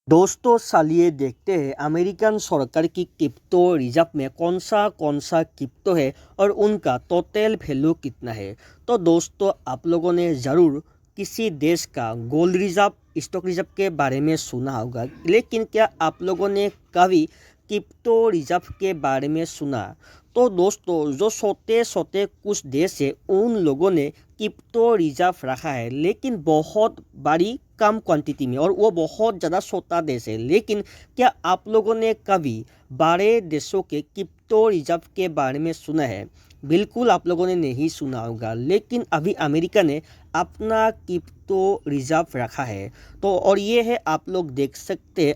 दोस्तों चलिए देखते हैं अमेरिकन सरकार की क्रिप्टो रिजर्व में कौन सा क्रिप्टो है और उनका टोटल वैल्यू कितना है। तो दोस्तों आप लोगों ने ज़रूर किसी देश का गोल्ड रिजर्व स्टॉक रिजर्व के बारे में सुना होगा, लेकिन क्या आप लोगों ने कभी क्रिप्टो रिजर्व के बारे में सुना? तो दोस्तों जो छोटे छोटे कुछ देश है उन लोगों ने क्रिप्टो रिजर्व रखा है, लेकिन बहुत बड़ी कम क्वांटिटी में, और वो बहुत ज़्यादा छोटा देश है। लेकिन क्या आप लोगों ने कभी बड़े देशों के क्रिप्टो रिजर्व के बारे में सुना है? बिल्कुल आप लोगों ने नहीं सुना होगा, लेकिन अभी अमेरिका ने अपना क्रिप्टो रिजर्व रखा है। तो और ये है, आप लोग देख सकते हैं,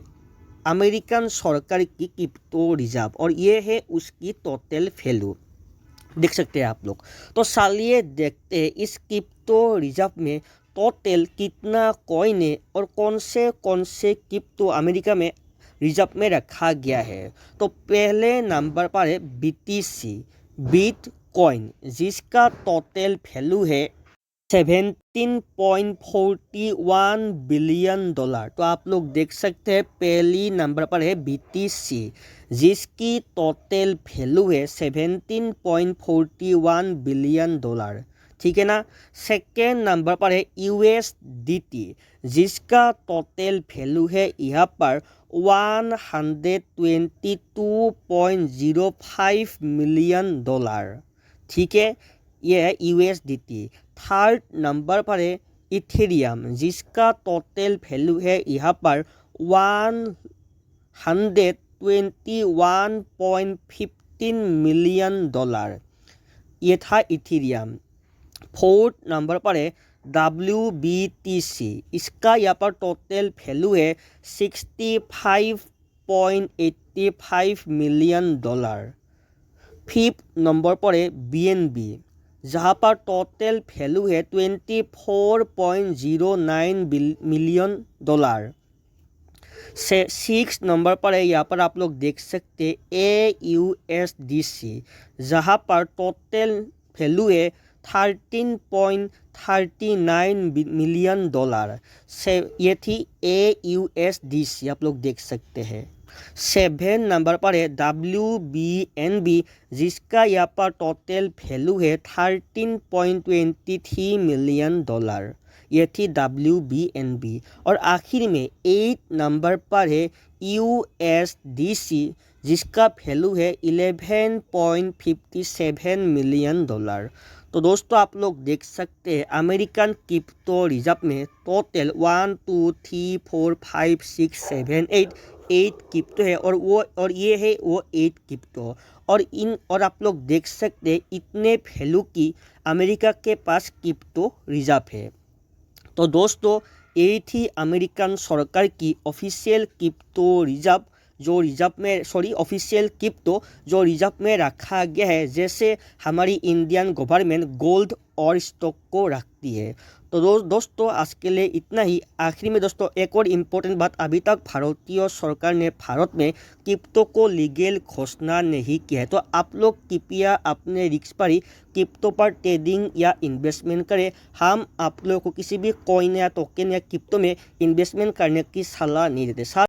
अमेरिकन सरकार की क्रिप्टो रिजर्व, और ये है उसकी टोटल वैल्यू, देख सकते हैं आप लोग। तो चलिए देखते हैं इस क्रिप्टो रिजर्व में टोटल कितना कॉइन है और कौन से क्रिप्टो अमेरिका में रिजर्व में रखा गया है। तो पहले नंबर पर है BTC बिटकॉइन, जिसका टोटल वैल्यू है $17.41 बिलियन। तो आप लोग देख सकते हैं पहली नंबर पर है BTC, जिसकी टोटल वैल्यू है $17.41 बिलियन, ठीक है ना। सेकेंड नंबर पर है USDT, जिसका टोटल वैल्यू है यहाँ पर $122.05 मिलियन, ठीक है, यह है USDT। थर्ड नंबर पर है इथेरियम, जिसका टोटल वैल्यू है यहाँ पर $121.15 मिलियन, ये था इथेरियम। फोर्थ नंबर पर है WBTC, इसका यहाँ पर टोटल वैल्यू है $65.85 मिलियन। फिफ्थ नंबर पर है BNB, जहाँ पर टोटल वैल्यू है $24.09 मिलियन। से सिक्स नंबर पर है, यहाँ पर आप लोग देख सकते हैं AUSDC, जहाँ पर टोटल वैल्यू है $13.39 मिलियन। से ये थी AUSDC, आप लोग देख सकते हैं। सेवन नंबर पर है WBNB, जिसका यहाँ पर टोटल वैल्यू है $13.23 मिलियन, ये थी WBNB। और आखिर में एट नंबर पर है USDC, जिसका वैल्यू है $11.57 मिलियन। तो दोस्तों आप लोग देख सकते हैं अमेरिकन क्रिप्टो रिजर्व में टोटल 1 2 3 4 5 6 7 8 क्रिप्टो है, और ये है वो 8 क्रिप्टो। और आप लोग देख सकते हैं इतने वैल्यू की अमेरिका के पास क्रिप्टो रिजर्व है। तो दोस्तों ये थी अमेरिकन सरकार की official crypto reserve, official crypto जो रिजर्व में रखा गया है, जैसे हमारी इंडियन गवर्नमेंट गोल्ड और स्टॉक को रखती है। तो दोस्तों आज के लिए इतना ही। आखिर में दोस्तों एक और इम्पोर्टेंट बात, अभी तक भारतीय सरकार ने भारत में क्रिप्टो को लीगल घोषणा नहीं किया है। तो आप लोग कृपया अपने रिस्क पर ही क्रिप्टो पर ट्रेडिंग या इन्वेस्टमेंट करें। हम आप लोगों को किसी भी कॉइन या टोकन या क्रिप्टो में इन्वेस्टमेंट करने की सलाह नहीं देते।